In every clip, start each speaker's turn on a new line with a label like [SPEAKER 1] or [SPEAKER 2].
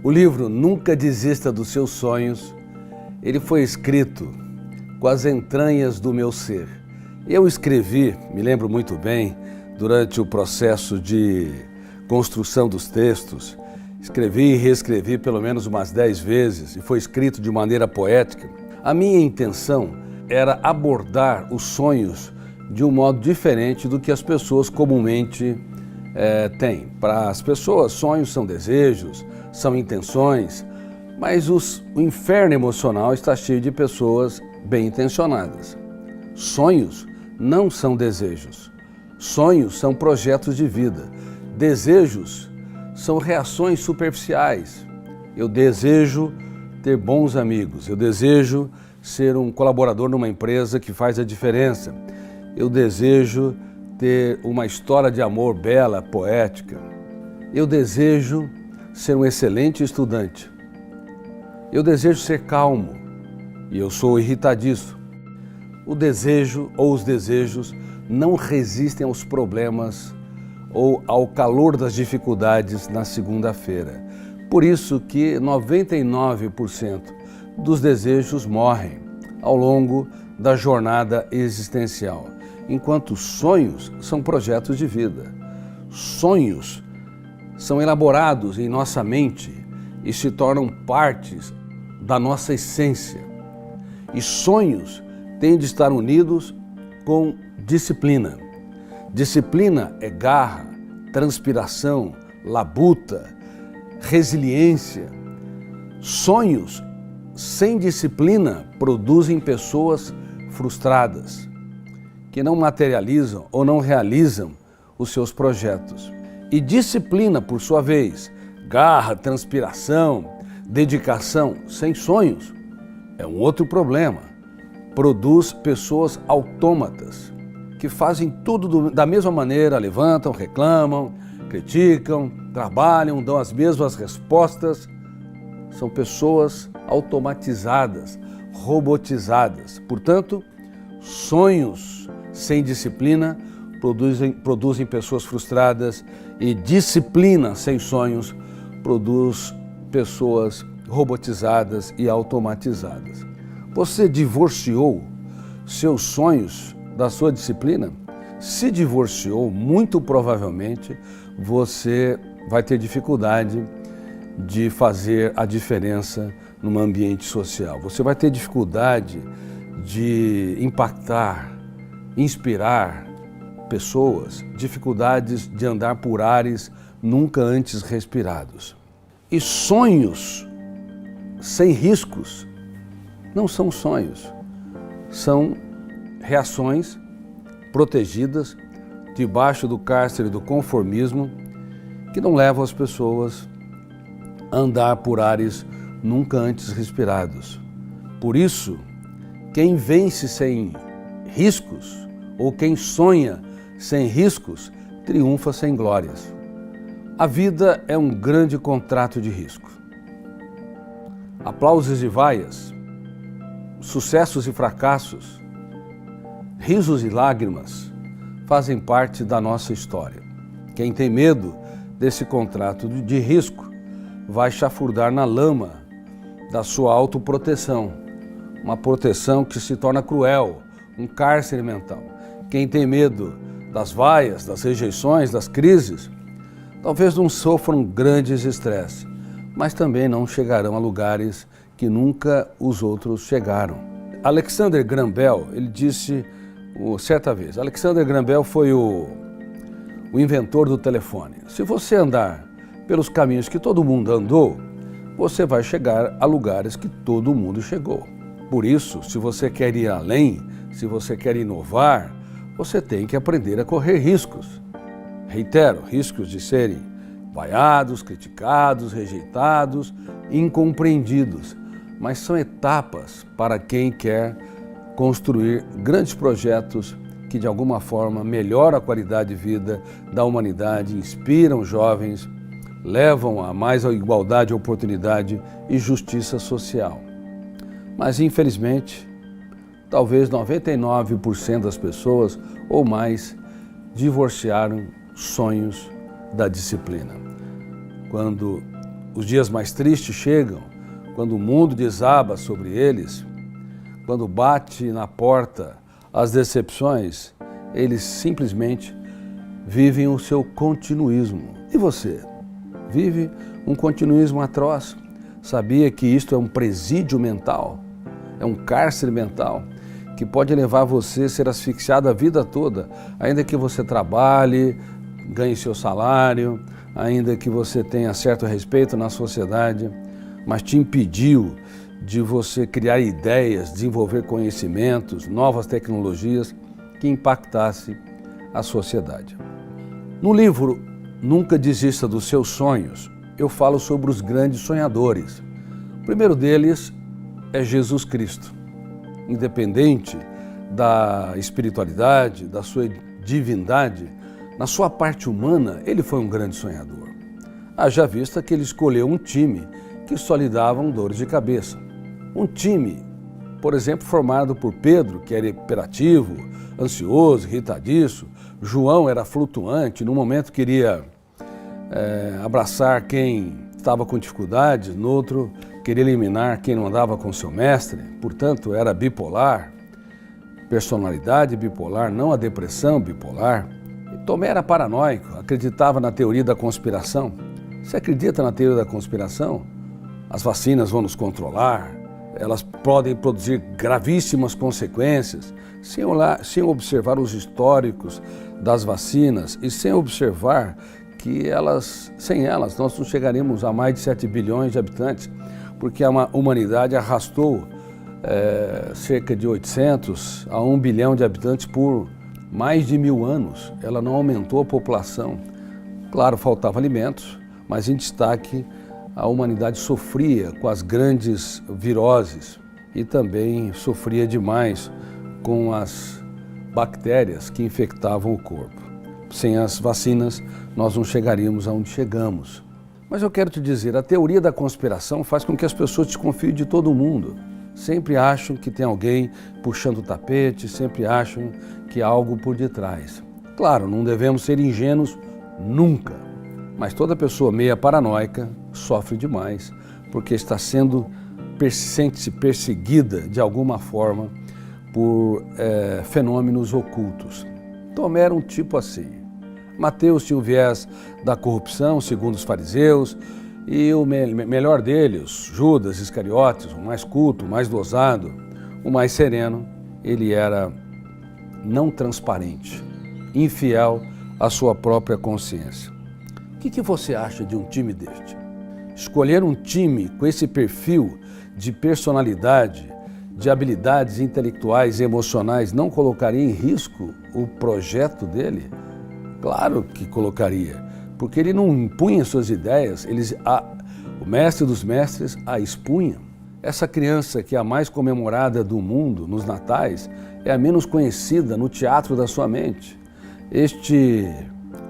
[SPEAKER 1] O livro Nunca Desista dos Seus Sonhos, ele foi escrito com as entranhas do meu ser. Eu escrevi, me lembro muito bem, durante o processo de construção dos textos, escrevi e reescrevi pelo menos umas 10 vezes e foi escrito de maneira poética. A minha intenção era abordar os sonhos de um modo diferente do que as pessoas comumente têm. Para as pessoas, sonhos são desejos, são intenções, mas o inferno emocional está cheio de pessoas bem intencionadas. Sonhos não são desejos. Sonhos são projetos de vida. Desejos são reações superficiais. Eu desejo ter bons amigos, eu desejo ser um colaborador numa empresa que faz a diferença. Eu desejo ter uma história de amor bela, poética. Eu desejo ser um excelente estudante. Eu desejo ser calmo e eu sou irritadiço. O desejo ou os desejos não resistem aos problemas ou ao calor das dificuldades na segunda-feira. Por isso que 99% dos desejos morrem ao longo da jornada existencial, enquanto sonhos são projetos de vida. Sonhos são elaborados em nossa mente e se tornam partes da nossa essência. E sonhos têm de estar unidos com disciplina. Disciplina é garra, transpiração, labuta, resiliência. Sonhos sem disciplina produzem pessoas frustradas, que não materializam ou não realizam os seus projetos. E disciplina, por sua vez, garra, transpiração, dedicação sem sonhos, é um outro problema. Produz pessoas autômatas, que fazem tudo da mesma maneira, levantam, reclamam, criticam, trabalham, dão as mesmas respostas. São pessoas automatizadas, robotizadas. Portanto, sonhos sem disciplina produzem pessoas frustradas e disciplina sem sonhos produz pessoas robotizadas e automatizadas. Você divorciou seus sonhos da sua disciplina? Se divorciou, muito provavelmente você vai ter dificuldade de fazer a diferença num ambiente social. Você vai ter dificuldade de impactar, inspirar pessoas, dificuldades de andar por ares nunca antes respirados. E sonhos sem riscos não são sonhos, são reações protegidas debaixo do cárcere do conformismo que não levam as pessoas a andar por ares nunca antes respirados. Por isso, quem vence sem riscos ou quem sonha sem riscos triunfa sem glórias. A vida é um grande contrato de risco. Aplausos e vaias, sucessos e fracassos, risos e lágrimas fazem parte da nossa história. Quem tem medo desse contrato de risco vai chafurdar na lama da sua autoproteção, uma proteção que se torna cruel, um cárcere mental. Quem tem medo das vaias, das rejeições, das crises, talvez não sofram grandes estresses, mas também não chegarão a lugares que nunca os outros chegaram. Alexander Graham Bell, ele disse certa vez, Alexander Graham Bell foi o inventor do telefone. Se você andar pelos caminhos que todo mundo andou, você vai chegar a lugares que todo mundo chegou. Por isso, se você quer ir além, se você quer inovar, você tem que aprender a correr riscos. Reitero, riscos de serem vaiados, criticados, rejeitados, incompreendidos. Mas são etapas para quem quer construir grandes projetos que de alguma forma melhoram a qualidade de vida da humanidade, inspiram jovens, levam a mais a igualdade, oportunidade e justiça social. Mas infelizmente, talvez 99% das pessoas ou mais divorciaram sonhos da disciplina. Quando os dias mais tristes chegam, quando o mundo desaba sobre eles, quando bate na porta as decepções, eles simplesmente vivem o seu continuismo. E você? Vive um continuismo atroz? Sabia que isto é um presídio mental? É um cárcere mental que pode levar você a ser asfixiado a vida toda, ainda que você trabalhe, ganhe seu salário, ainda que você tenha certo respeito na sociedade, mas te impediu de você criar ideias, desenvolver conhecimentos, novas tecnologias que impactasse a sociedade. No livro Nunca Desista dos Seus Sonhos, eu falo sobre os grandes sonhadores. O primeiro deles é Jesus Cristo. Independente da espiritualidade, da sua divindade, na sua parte humana, ele foi um grande sonhador. Haja vista que ele escolheu um time que só lhe davam dores de cabeça. Um time, por exemplo, formado por Pedro, que era hiperativo, ansioso, irritadiço. João era flutuante, no momento queria abraçar quem estava com dificuldades, no outro queria eliminar quem não andava com seu mestre, portanto era bipolar, personalidade bipolar, não a depressão bipolar. E Tomé era paranoico, acreditava na teoria da conspiração. Você acredita na teoria da conspiração? As vacinas vão nos controlar, elas podem produzir gravíssimas consequências, sem observar os históricos das vacinas e sem observar que sem elas nós não chegaremos a mais de 7 bilhões de habitantes, porque a humanidade arrastou cerca de 800 a 1 bilhão de habitantes por mais de 1000 anos. Ela não aumentou a população. Claro, faltava alimentos, mas em destaque a humanidade sofria com as grandes viroses e também sofria demais com as bactérias que infectavam o corpo. Sem as vacinas, nós não chegaríamos aonde chegamos. Mas eu quero te dizer, a teoria da conspiração faz com que as pessoas desconfiem de todo mundo. Sempre acham que tem alguém puxando o tapete, sempre acham que há algo por detrás. Claro, não devemos ser ingênuos nunca, mas toda pessoa meia paranoica sofre demais, porque está sente-se perseguida de alguma forma por fenômenos ocultos. Tomé era um tipo assim. Mateus tinha o viés da corrupção, segundo os fariseus, e o melhor deles, Judas Iscariotes, o mais culto, o mais dosado, o mais sereno, ele era não transparente, infiel à sua própria consciência. O que você acha de um time deste? Escolher um time com esse perfil de personalidade, de habilidades intelectuais e emocionais não colocaria em risco o projeto dele? Claro que colocaria, porque ele não impunha suas ideias, o mestre dos mestres a expunha. Essa criança que é a mais comemorada do mundo nos natais é a menos conhecida no teatro da sua mente. Este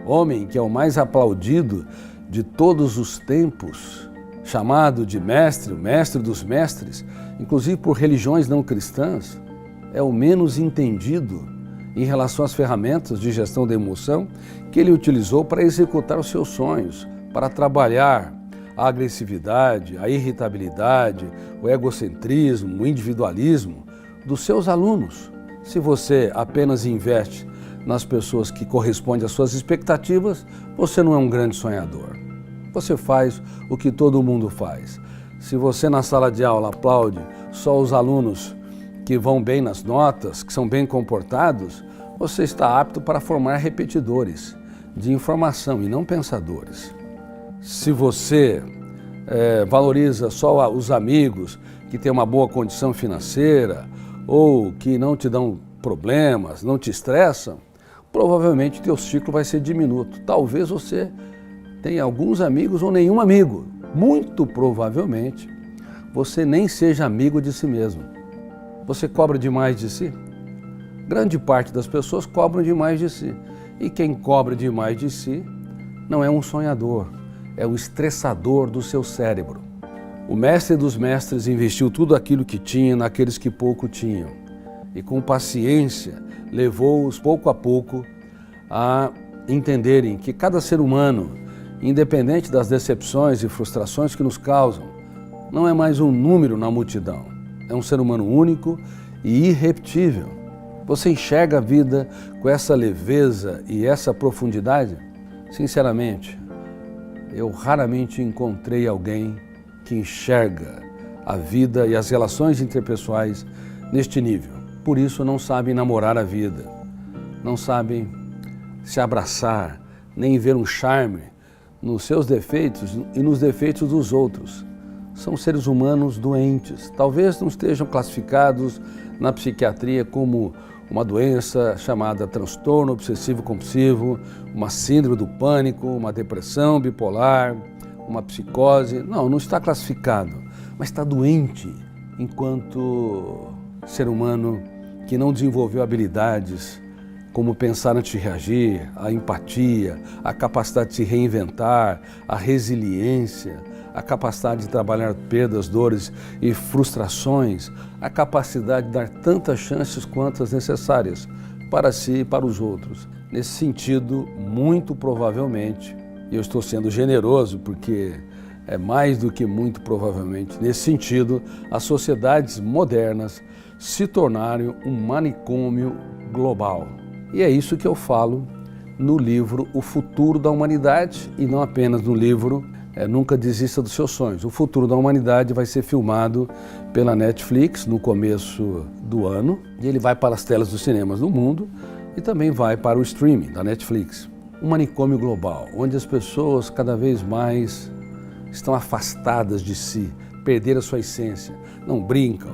[SPEAKER 1] homem que é o mais aplaudido de todos os tempos, chamado de mestre, o mestre dos mestres, inclusive por religiões não cristãs, é o menos entendido em relação às ferramentas de gestão da emoção que ele utilizou para executar os seus sonhos, para trabalhar a agressividade, a irritabilidade, o egocentrismo, o individualismo dos seus alunos. Se você apenas investe nas pessoas que correspondem às suas expectativas, você não é um grande sonhador. Você faz o que todo mundo faz. Se você na sala de aula aplaude só os alunos que vão bem nas notas, que são bem comportados, você está apto para formar repetidores de informação e não pensadores. Se você valoriza só os amigos que têm uma boa condição financeira ou que não te dão problemas, não te estressam, provavelmente teu ciclo vai ser diminuto. Talvez você tenha alguns amigos ou nenhum amigo. Muito provavelmente você nem seja amigo de si mesmo. Você cobra demais de si? Grande parte das pessoas cobram demais de si. E quem cobra demais de si não é um sonhador, é um estressador do seu cérebro. O mestre dos mestres investiu tudo aquilo que tinha naqueles que pouco tinham. E com paciência levou-os pouco a pouco a entenderem que cada ser humano independente das decepções e frustrações que nos causam, não é mais um número na multidão. É um ser humano único e irrepetível. Você enxerga a vida com essa leveza e essa profundidade? Sinceramente, eu raramente encontrei alguém que enxerga a vida e as relações interpessoais neste nível. Por isso não sabem namorar a vida, não sabem se abraçar, nem ver um charme nos seus defeitos e nos defeitos dos outros. São seres humanos doentes, talvez não estejam classificados na psiquiatria como uma doença chamada transtorno obsessivo-compulsivo, uma síndrome do pânico, uma depressão bipolar, uma psicose. Não está classificado, mas está doente enquanto ser humano que não desenvolveu habilidades como pensar antes de reagir, a empatia, a capacidade de se reinventar, a resiliência, a capacidade de trabalhar perdas, dores e frustrações, a capacidade de dar tantas chances quantas necessárias para si e para os outros. Nesse sentido, muito provavelmente, e eu estou sendo generoso porque é mais do que muito provavelmente, nesse sentido, as sociedades modernas se tornaram um manicômio global. E é isso que eu falo no livro O Futuro da Humanidade, e não apenas no livro Nunca Desista dos Seus Sonhos. O Futuro da Humanidade vai ser filmado pela Netflix no começo do ano, e ele vai para as telas dos cinemas no mundo e também vai para o streaming da Netflix. Um manicômio global, onde as pessoas cada vez mais estão afastadas de si, perderam a sua essência, não brincam,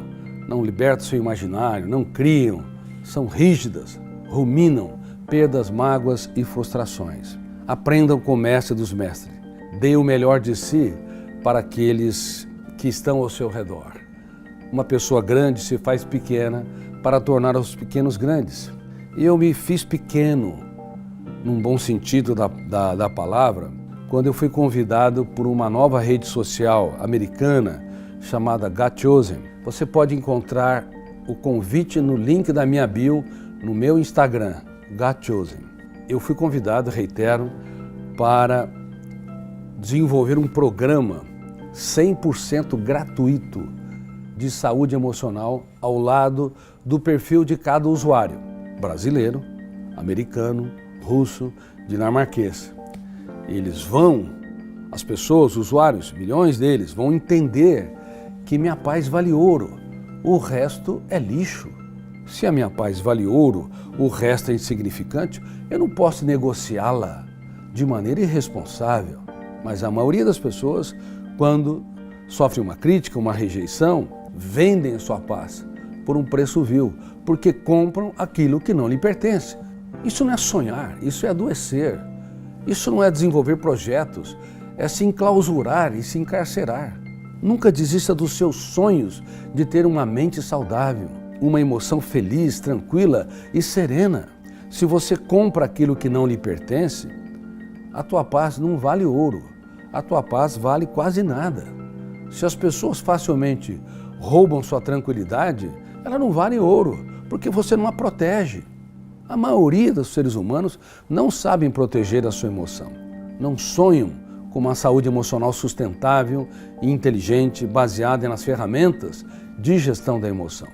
[SPEAKER 1] não libertam seu imaginário, não criam, são rígidas, ruminam perdas, mágoas e frustrações. Aprendam com o mestre dos mestres. Dê o melhor de si para aqueles que estão ao seu redor. Uma pessoa grande se faz pequena para tornar os pequenos grandes. Eu me fiz pequeno, num bom sentido da palavra, quando eu fui convidado por uma nova rede social americana chamada Got Chosen. Você pode encontrar o convite no link da minha bio no meu Instagram, Got Chosen. Eu fui convidado, reitero, para desenvolver um programa 100% gratuito de saúde emocional ao lado do perfil de cada usuário, brasileiro, americano, russo, dinamarquês. As pessoas, usuários, milhões deles, vão entender que minha paz vale ouro, o resto é lixo. Se a minha paz vale ouro, o resto é insignificante, eu não posso negociá-la de maneira irresponsável. Mas a maioria das pessoas, quando sofrem uma crítica, uma rejeição, vendem a sua paz por um preço vil, porque compram aquilo que não lhe pertence. Isso não é sonhar, isso é adoecer. Isso não é desenvolver projetos, é se enclausurar e se encarcerar. Nunca desista dos seus sonhos de ter uma mente saudável, uma emoção feliz, tranquila e serena. Se você compra aquilo que não lhe pertence, a tua paz não vale ouro, a tua paz vale quase nada. Se as pessoas facilmente roubam sua tranquilidade, ela não vale ouro, porque você não a protege. A maioria dos seres humanos não sabem proteger a sua emoção, não sonham com uma saúde emocional sustentável e inteligente, baseada nas ferramentas de gestão da emoção.